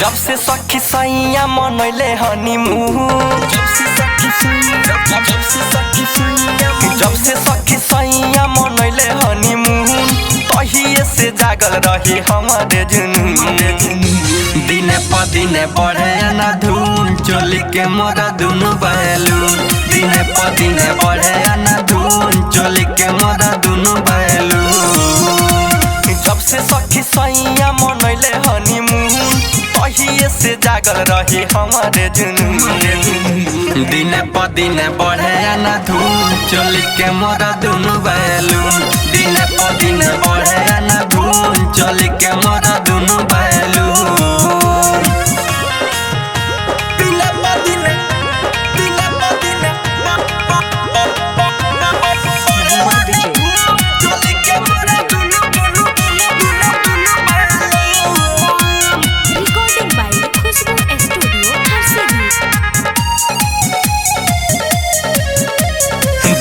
जब से सखी सैया मनैले हनीमून जब से सखी सैया मनैले हनीमून तहिए से जागल रही हमारे जुनून दिने प दिने बढ़े ना धून चोली के मोरा दुनु बैलून दिने प दिने बढ़े ना धून चोली के मोरा दुनु बैलून जब से सखी सैया मनैले हनीमून तहिए से जागल रही हमारे जुनून दिने प दिने बढ़े ना धून चोली के मोरा दुनु बैलून दिने प दिने बढ़े ना धून चोली के मोरा दुनु बैलून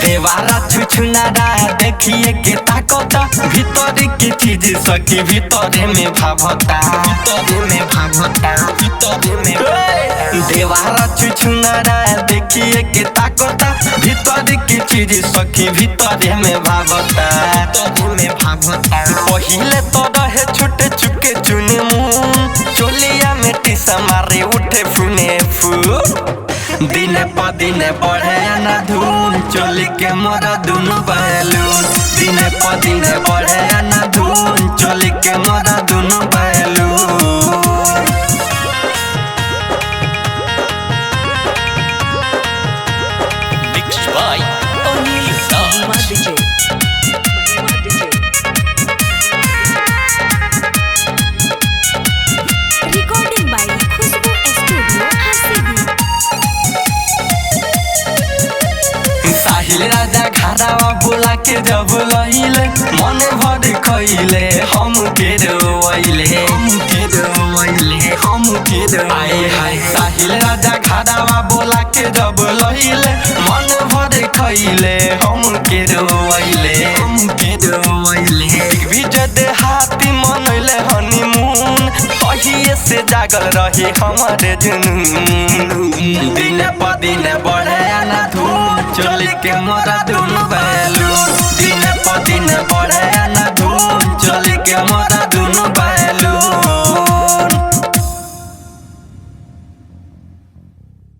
देवारा छुछुनारा देखिए के ताकता भीतर की चीज सखी भीतर में भावता देवारा छुछुनारा देखिए के ताकता भीतर की चीज सखी भीतर में भावता पहिले तो रहे छोटे चुके चुने मुन चोलिया में टीसा मारे उठे फुने फू दिने प दिने बढ़े ना धून चोली के मोरा दुनु बैलून दिने प दिने बढ़े ना धून चोली के मोरा दुनु balloon Mixed by Anil Raj. Recording by Khushbu Studio, Harsibi. साहिल राजा घरावा बोला के जब लहिले मन भर खइले हम के रोइले आए हाय साहिल राजा घरावा बोला के जब लहिले मन भर खइले हम के रोइले विजय हाथी मनैले हनीमून तहिए से जागल रही हमारे जुनून दिने प दिने बढ़े ना धून चोली के मोरा दुनु बैलून दिने प दिने बढ़े ना धून चोली के मोरा दुनु